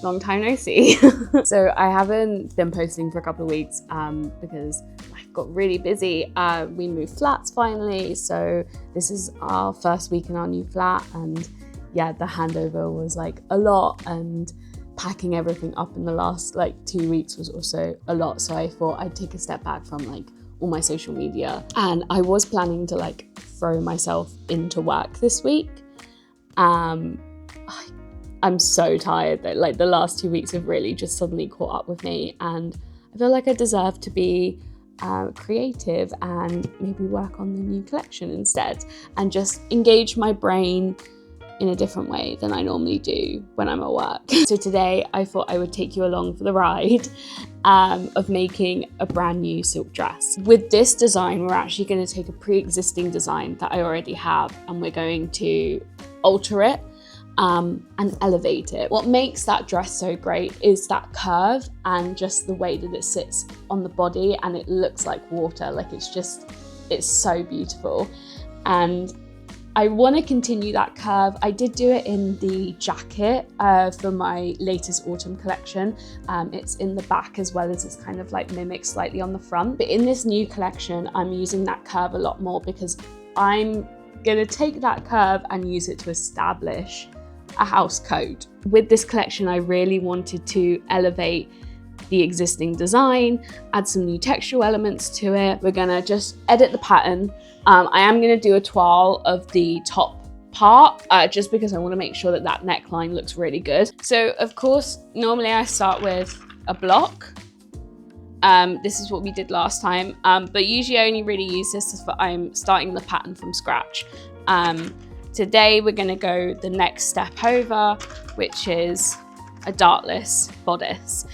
long time no see. So I haven't been posting for a couple of weeks because I've got really busy. We moved flats finally, so this is our first week in our new flat, and yeah, the handover was like a lot, and packing everything up in the last like 2 weeks was also a lot. So I thought I'd take a step back from like all my social media, and I was planning to like throw myself into work this week. I'm so tired that like the last 2 weeks have really just suddenly caught up with me, and I feel like I deserve to be creative and maybe work on the new collection instead, and just engage my brain in a different way than I normally do when I'm at work. So today I thought I would take you along for the ride of making a brand new silk dress. With this design, we're actually going to take a pre-existing design that I already have, and we're going to alter it and elevate it. What makes that dress so great is that curve and just the way that it sits on the body, and it looks like water. Like it's so beautiful. And I want to continue that curve. I did do it in the jacket for my latest autumn collection. It's in the back as well as it's kind of like mimicked slightly on the front. But in this new collection, I'm using that curve a lot more because I'm gonna take that curve and use it to establish a house coat. With this collection, I really wanted to elevate the existing design, add some new textural elements to it. We're gonna just edit the pattern. I am gonna do a toile of the top part just because I wanna make sure that that neckline looks really good. So of course, normally I start with a block. This is what we did last time, but usually I only really use this if I'm starting the pattern from scratch. Today we're gonna go the next step over, which is a dartless bodice.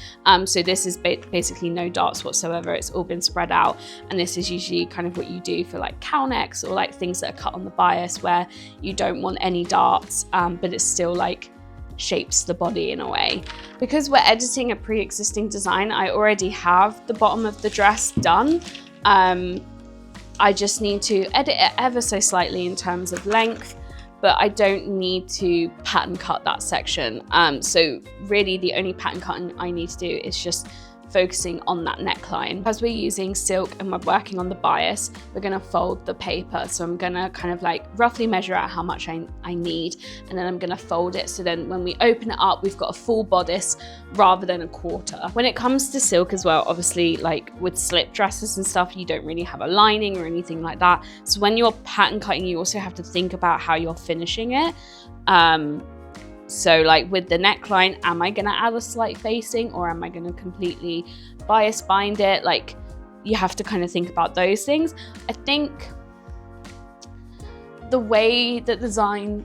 So this is basically no darts whatsoever. It's all been spread out, and this is usually kind of what you do for like cowl necks or like things that are cut on the bias where you don't want any darts, but it still like shapes the body in a way. Because we're editing a pre-existing design, I already have the bottom of the dress done. I just need to edit it ever so slightly in terms of length, but I don't need to pattern cut that section. So really the only pattern cutting I need to do is just focusing on that neckline. As we're using silk and we're working on the bias, we're gonna fold the paper. So I'm gonna kind of like roughly measure out how much I need, and then I'm gonna fold it. So then when we open it up, we've got a full bodice rather than a quarter. When it comes to silk as well, obviously like with slip dresses and stuff, you don't really have a lining or anything like that. So when you're pattern cutting, you also have to think about how you're finishing it. So like with the neckline, am I gonna add a slight facing or am I gonna completely bias bind it? Like you have to kind of think about those things. I think the way that design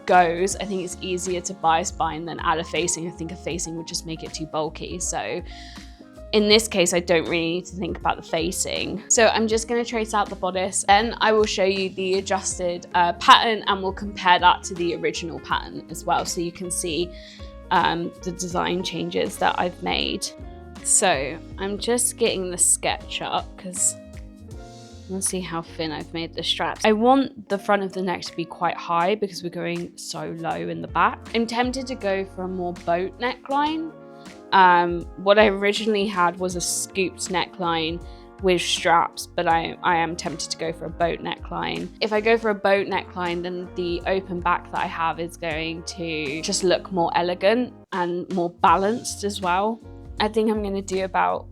goes, I think it's easier to bias bind than add a facing. I think a facing would just make it too bulky. So in this case, I don't really need to think about the facing. So I'm just gonna trace out the bodice, then I will show you the adjusted pattern, and we'll compare that to the original pattern as well, so you can see the design changes that I've made. So I'm just getting the sketch up because let's see how thin I've made the straps. I want the front of the neck to be quite high because we're going so low in the back. I'm tempted to go for a more boat neckline. What I originally had was a scooped neckline with straps, but I am tempted to go for a boat neckline. If I go for a boat neckline, then the open back that I have is going to just look more elegant and more balanced as well. I think I'm going to do about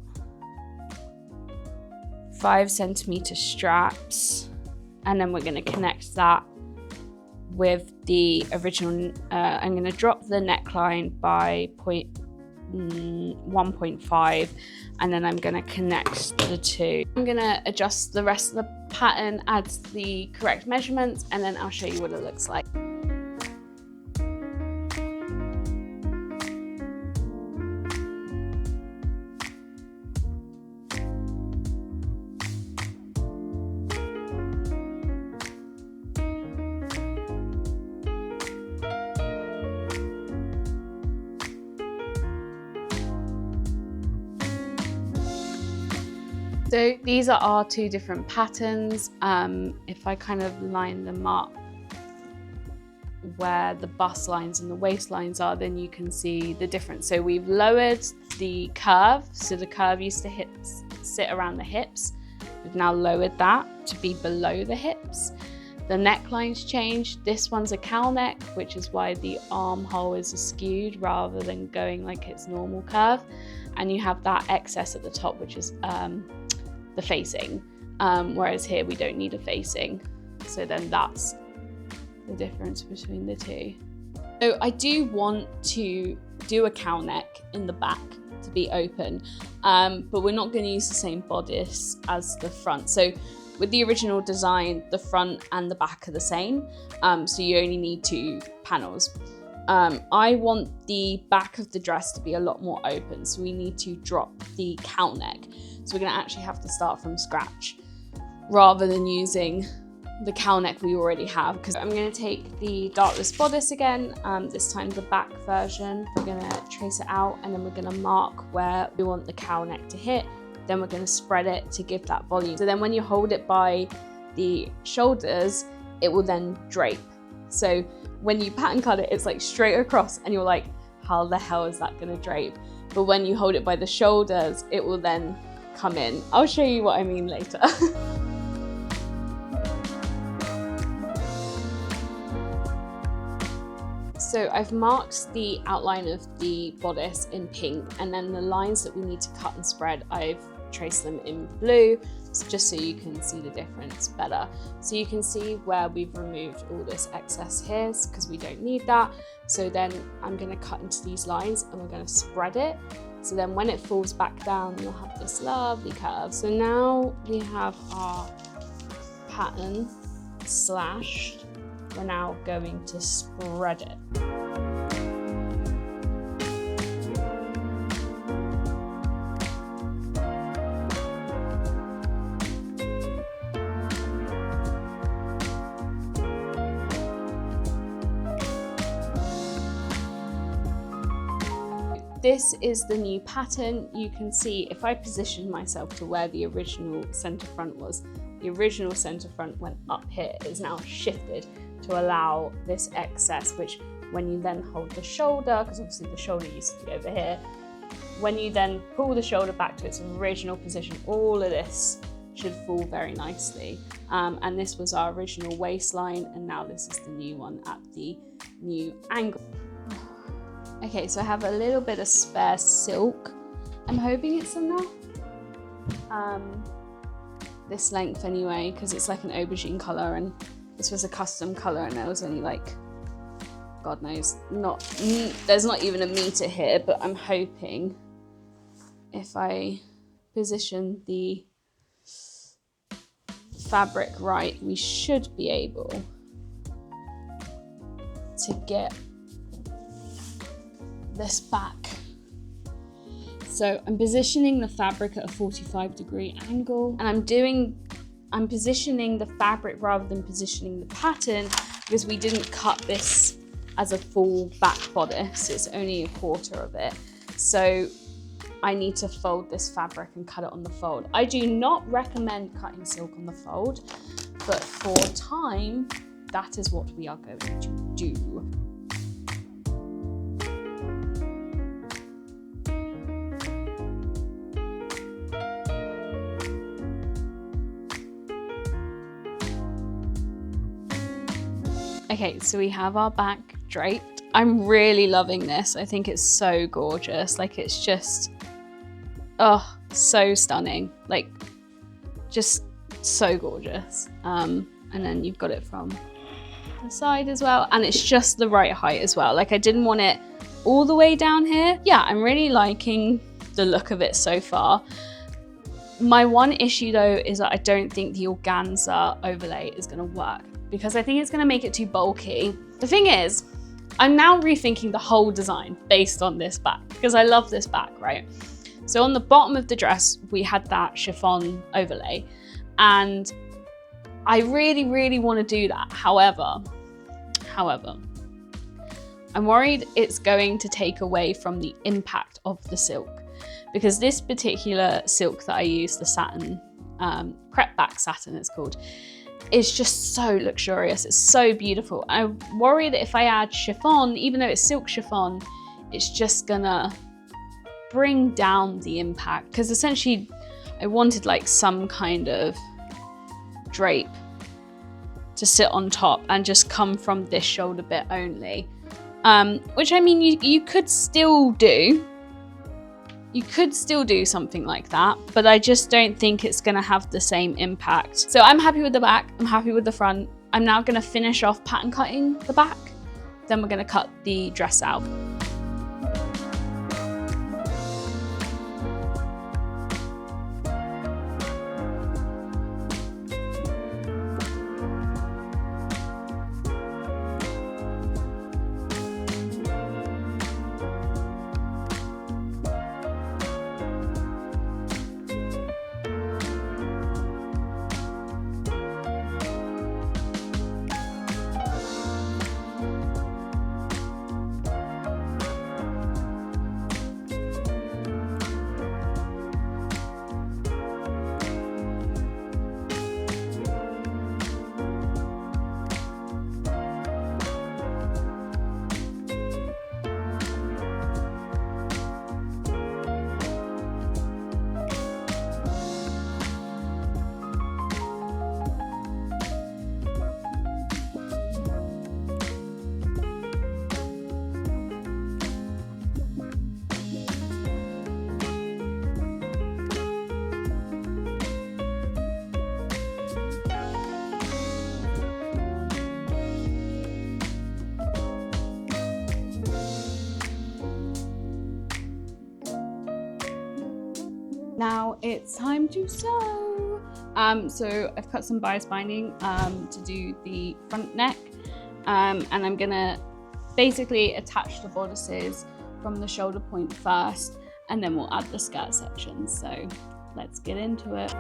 5 centimeter straps, and then we're going to connect that with the original. I'm going to drop the neckline by 1.5, and then I'm going to connect the two. I'm going to adjust the rest of the pattern, add the correct measurements, and then I'll show you what it looks like. So these are our 2 different patterns. If I kind of line them up where the bust lines and the waist lines are, then you can see the difference. So we've lowered the curve. So the curve used to sit around the hips. We've now lowered that to be below the hips. The neckline's changed. This one's a cowl neck, which is why the armhole is skewed rather than going like its normal curve. And you have that excess at the top, which is the facing. Whereas here we don't need a facing. So then that's the difference between the two. So I do want to do a cowl neck in the back to be open, but we're not going to use the same bodice as the front. So with the original design, the front and the back are the same, so you only need 2 panels. I want the back of the dress to be a lot more open, so we need to drop the cowl neck. So we're going to actually have to start from scratch rather than using the cowl neck we already have, because I'm going to take the dartless bodice again, this time the back version. We're going to trace it out and then we're going to mark where we want the cowl neck to hit. Then we're going to spread it to give that volume. So then when you hold it by the shoulders, it will then drape. So when you pattern cut it, it's like straight across and you're like, how the hell is that going to drape? But when you hold it by the shoulders, it will then come in. I'll show you what I mean later. So I've marked the outline of the bodice in pink, and then the lines that we need to cut and spread, I've traced them in blue, just so you can see the difference better. So you can see where we've removed all this excess hairs because we don't need that. So then I'm going to cut into these lines and we're going to spread it. So then when it falls back down, you'll have this lovely curve. So now we have our pattern slashed. We're now going to spread it. This is the new pattern. You can see if I position myself to where the original center front was, the original center front went up here. It's now shifted to allow this excess, which when you then hold the shoulder, because obviously the shoulder used to be over here, when you then pull the shoulder back to its original position, all of this should fall very nicely. And this was our original waistline, and now this is the new one at the new angle. Okay, so I have a little bit of spare silk. I'm hoping it's enough. This length anyway, because it's like an aubergine colour, and this was a custom colour, and there was only like, God knows, there's not even a metre here, but I'm hoping if I position the fabric right, we should be able to get this back. So I'm positioning the fabric at a 45-degree angle, and I'm positioning the fabric rather than positioning the pattern, because we didn't cut this as a full back bodice, it's only a quarter of it. So I need to fold this fabric and cut it on the fold. I do not recommend cutting silk on the fold, but for time, that is what we are going to do. Okay, so we have our back draped. I'm really loving this. I think it's so gorgeous. Like, it's just, oh, so stunning. Like, just so gorgeous. And then you've got it from the side as well. And it's just the right height as well. Like, I didn't want it all the way down here. Yeah, I'm really liking the look of it so far. My one issue though is that I don't think the organza overlay is gonna work, because I think it's gonna make it too bulky. The thing is, I'm now rethinking the whole design based on this back, because I love this back, right? So on the bottom of the dress, we had that chiffon overlay, and I really, really wanna do that. However, I'm worried it's going to take away from the impact of the silk, because this particular silk that I use, the satin, crepe back satin it's called, is just so luxurious. It's so beautiful. I worry that if I add chiffon, even though it's silk chiffon, it's just gonna bring down the impact, because essentially I wanted like some kind of drape to sit on top and just come from this shoulder bit only, which I mean you could still do. You could still do something like that, but I just don't think it's gonna have the same impact. So I'm happy with the back, I'm happy with the front. I'm now gonna finish off pattern cutting the back, then we're gonna cut the dress out. Now it's time to sew. So I've cut some bias binding to do the front neck, and I'm gonna basically attach the bodices from the shoulder point first, and then we'll add the skirt section. So let's get into it.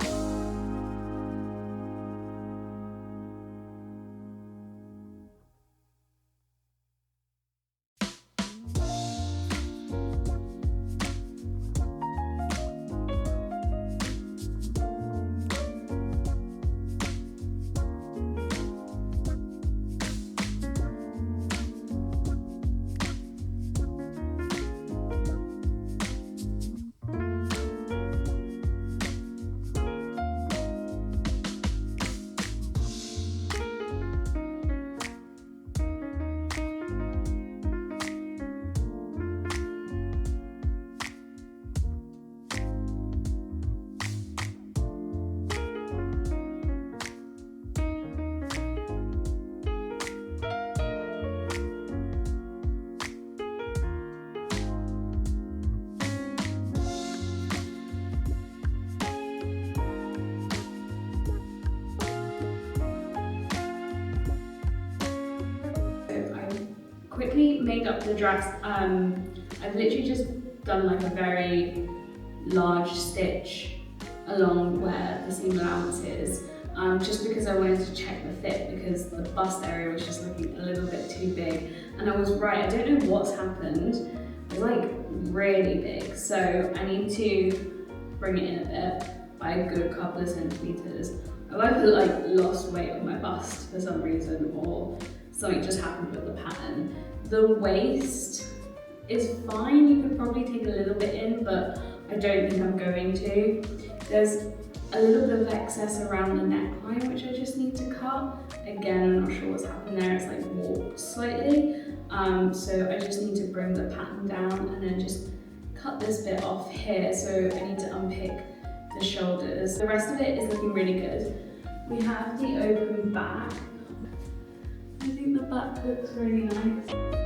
Quickly made up the dress. I've literally just done like a very large stitch along where the seam allowance is, just because I wanted to check the fit, because the bust area was just looking a little bit too big. And I was right, I don't know what's happened. It's like really big, so I need to bring it in a bit by a good couple of centimeters. I've either like lost weight on my bust for some reason, or something just happened with the pattern. The waist is fine, you could probably take a little bit in, but I don't think I'm going to. There's a little bit of excess around the neckline, which I just need to cut. Again, I'm not sure what's happened there, it's like warped slightly. So I just need to bring the pattern down and then just cut this bit off here. So I need to unpick the shoulders. The rest of it is looking really good. We have the open back. I think the back looks really nice.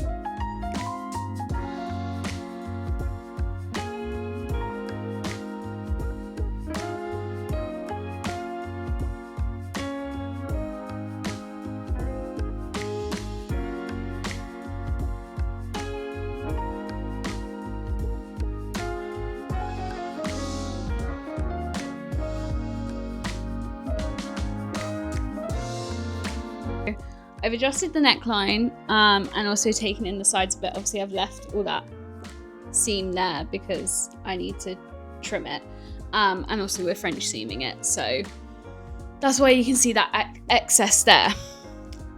I've adjusted the neckline and also taken in the sides a bit. Obviously I've left all that seam there because I need to trim it, and also we're French seaming it, so That's why you can see that excess there.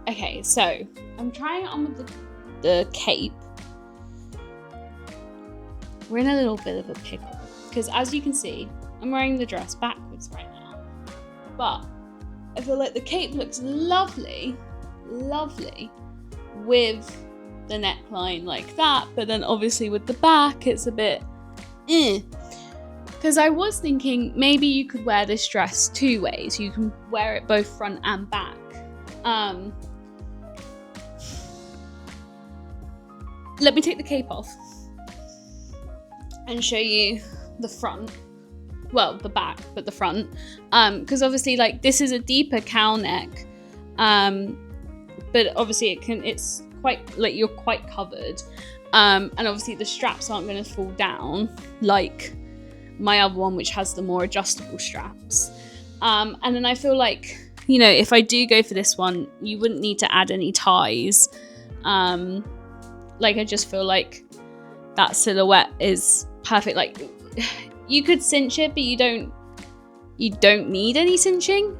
Okay, so I'm trying it on with the cape. We're in a little bit of a pickle because, as you can see, I'm wearing the dress backwards right now. But I feel like the cape looks lovely with the neckline like that. But then obviously with the back, it's a bit Because I was thinking maybe you could wear this dress two ways. You can wear it both front and back. Let me take the cape off and show you the front. Well, the back, but the front. Because obviously, like, this is a deeper cowl neck. But obviously it's quite, like, you're quite covered. And obviously the straps aren't going to fall down like my other one, which has the more adjustable straps. And then I feel like, you know, if I do go for this one, you wouldn't need to add any ties. Like, I just feel like that silhouette is perfect. Like, you could cinch it, but you don't need any cinching.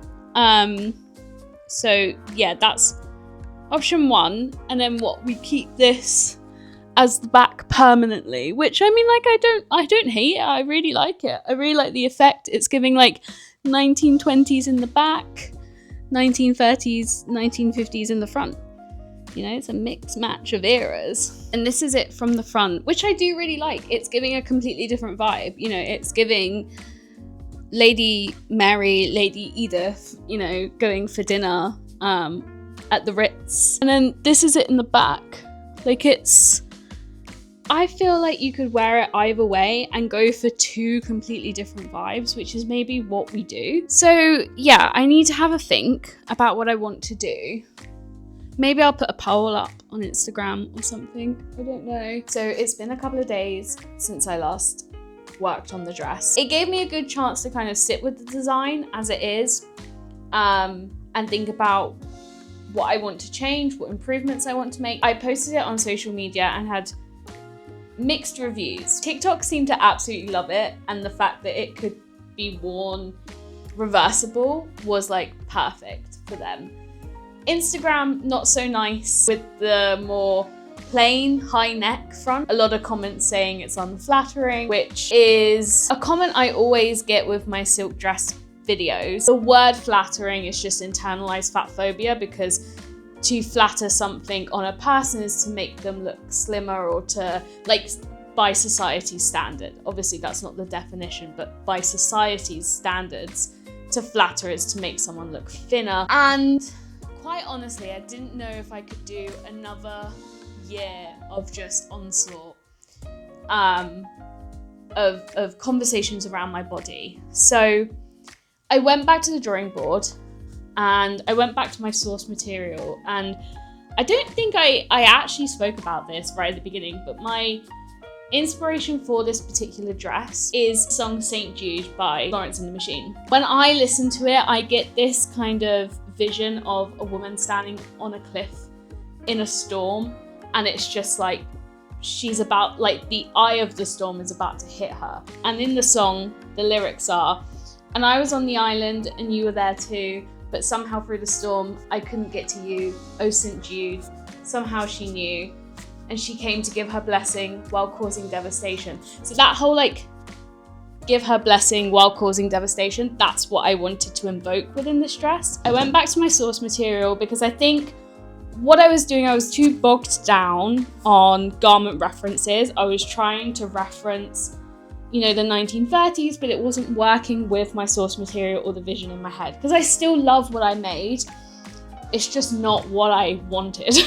So yeah, that's option one. And then we keep this as the back permanently, which, I mean, like, I don't hate it. I really like it. I really like the effect. It's giving like 1920s in the back, 1930s, 1950s in the front. You know, it's a mixed match of eras. And this is it from the front, which I do really like. It's giving a completely different vibe. You know, it's giving Lady Mary, Lady Edith, you know, going for dinner at the Ritz. And then this is it in the back. Like, I feel like you could wear it either way and go for two completely different vibes, which is maybe what we do. So yeah, I need to have a think about what I want to do. Maybe I'll put a poll up on Instagram or something. I don't know. So it's been a couple of days since I last worked on the dress. It gave me a good chance to kind of sit with the design as it is, and think about what I want to change, what improvements I want to make. I posted it on social media and had mixed reviews. TikTok seemed to absolutely love it, and the fact that it could be worn reversible was like perfect for them. Instagram, not so nice with the more plain high neck front. A lot of comments saying it's unflattering, which is a comment I always get with my silk dress videos. The word flattering is just internalized fat phobia, because to flatter something on a person is to make them look slimmer, or to, like, by society's standard. Obviously that's not the definition, but by society's standards, to flatter is to make someone look thinner. And quite honestly, I didn't know if I could do another year of just onslaught of conversations around my body. So I went back to the drawing board and I went back to my source material, and I don't think I actually spoke about this right at the beginning, but my inspiration for this particular dress is the song St. Jude by Florence and the Machine. When I listen to it, I get this kind of vision of a woman standing on a cliff in a storm, and it's just like she's about, like, the eye of the storm is about to hit her. And in the song, the lyrics are, "And I was on the island and you were there too, but somehow through the storm I couldn't get to you. Oh, St. Jude, somehow she knew, and she came to give her blessing while causing devastation." So that whole, like, give her blessing while causing devastation, that's what I wanted to invoke within this dress. I went back to my source material because I think what I was doing, I was too bogged down on garment references. I was trying to reference, you know, the 1930s, but it wasn't working with my source material or the vision in my head, because I still love what I made. It's just not what I wanted.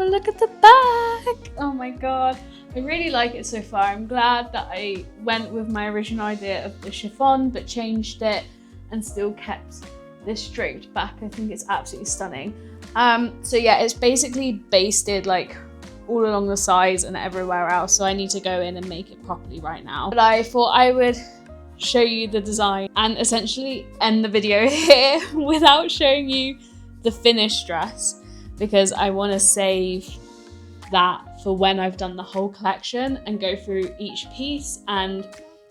look at the back. Oh my God. I really like it so far. I'm glad that I went with my original idea of the chiffon, but changed it and still kept this draped back. I think it's absolutely stunning. So yeah, it's basically basted like all along the sides and everywhere else. So I need to go in and make it properly right now. But I thought I would show you the design and essentially end the video here without showing you the finished dress, because I want to save that for when I've done the whole collection and go through each piece and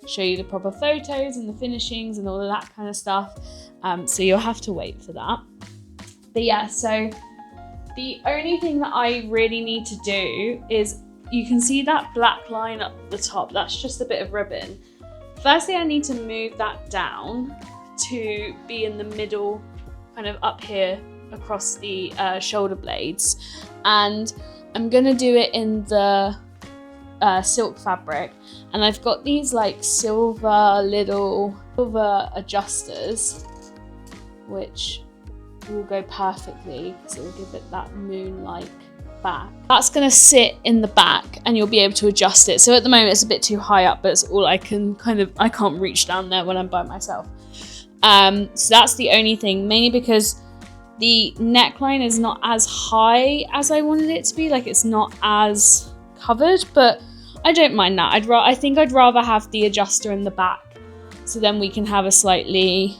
show you the proper photos and the finishings and all of that kind of stuff. So you'll have to wait for that. But yeah, so the only thing that I really need to do is, you can see that black line up the top, that's just a bit of ribbon. Firstly, I need to move that down to be in the middle, kind of up here across the shoulder blades. And I'm gonna do it in the silk fabric. And I've got these like silver adjusters, which will go perfectly because it will give it that moon-like back. That's going to sit in the back and you'll be able to adjust it. So at the moment it's a bit too high up, but it's all I can I can't reach down there when I'm by myself. So that's the only thing, mainly because the neckline is not as high as I wanted it to be. Like, it's not as covered, but I don't mind that. I think I'd rather have the adjuster in the back, so then we can have a slightly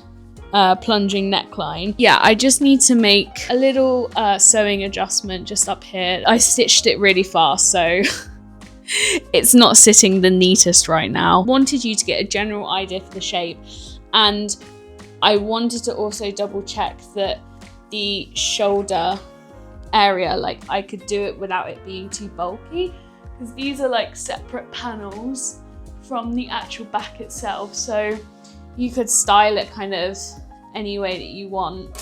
plunging neckline. Yeah, I just need to make a little sewing adjustment just up here. I stitched it really fast, so it's not sitting the neatest right now. Wanted you to get a general idea for the shape, and I wanted to also double check that the shoulder area, like, I could do it without it being too bulky, because these are like separate panels from the actual back itself, so you could style it kind of any way that you want.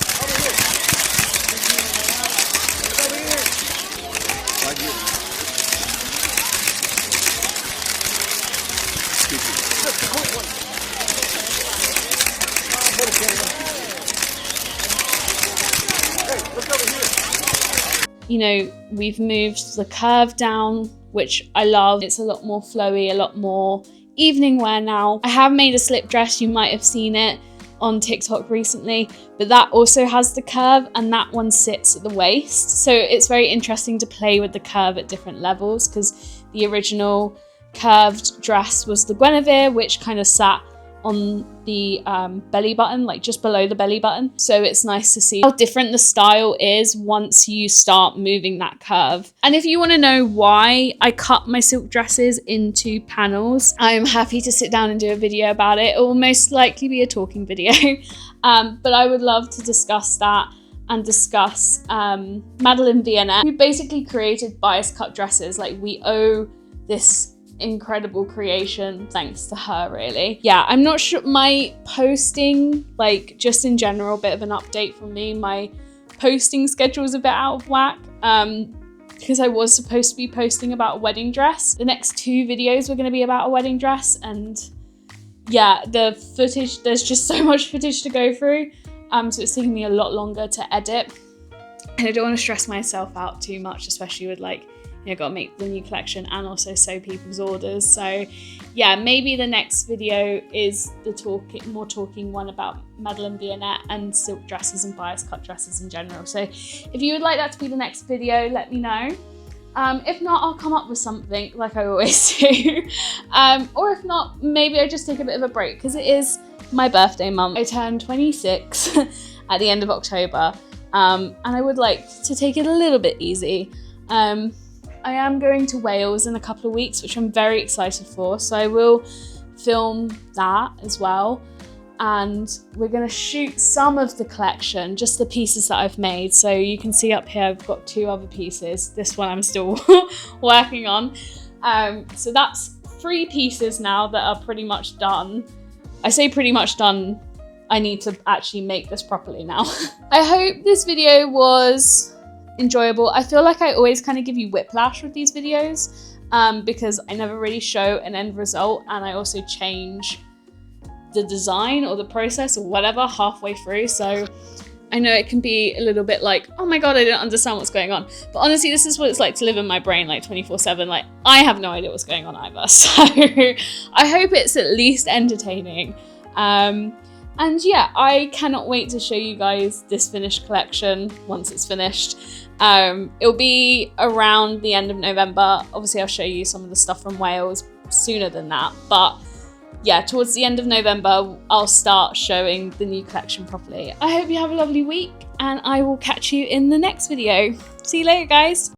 You know, we've moved the curve down, which I love. It's a lot more flowy, a lot more evening wear now. I have made a slip dress, you might have seen it on TikTok recently, but that also has the curve, and that one sits at the waist. So it's very interesting to play with the curve at different levels, because the original curved dress was the Guinevere, which kind of sat on the belly button, like just below the belly button. So it's nice to see how different the style is once you start moving that curve. And if you want to know why I cut my silk dresses into panels, I'm happy to sit down and do a video about it. It will most likely be a talking video. But I would love to discuss that and discuss Madeleine Viennette, who basically created bias cut dresses. Like, we owe this incredible creation thanks to her, really. Yeah, I'm not sure, my posting, like, just in general, a bit of an update from me, my posting schedule is a bit out of whack, because I was supposed to be posting about a wedding dress. The next 2 videos were going to be about a wedding dress, and yeah, the footage, there's just so much footage to go through, so it's taking me a lot longer to edit, and I don't want to stress myself out too much, especially with, like, you know, got to make the new collection and also sew people's orders. So yeah, maybe the next video is the more talking one about Madeleine Viennette and silk dresses and bias cut dresses in general. So if you would like that to be the next video, let me know. If not, I'll come up with something like I always do. Or if not, maybe I just take a bit of a break, because it is my birthday month. I turned 26 at the end of October, and I would like to take it a little bit easy. I am going to Wales in a couple of weeks, which I'm very excited for. So I will film that as well. And we're going to shoot some of the collection, just the pieces that I've made. So you can see up here, I've got 2 other pieces. This one I'm still working on. So that's 3 pieces now that are pretty much done. I say pretty much done. I need to actually make this properly now. I hope this video was enjoyable. I feel like I always kind of give you whiplash with these videos, because I never really show an end result, and I also change the design or the process or whatever halfway through. So I know it can be a little bit like, oh my God, I don't understand what's going on. But honestly, this is what it's like to live in my brain like 24/7. Like, I have no idea what's going on either. So I hope it's at least entertaining. And yeah, I cannot wait to show you guys this finished collection once it's finished. It'll be around the end of November. Obviously, I'll show you some of the stuff from Wales sooner than that. But yeah, towards the end of November, I'll start showing the new collection properly. I hope you have a lovely week, and I will catch you in the next video. See you later, guys.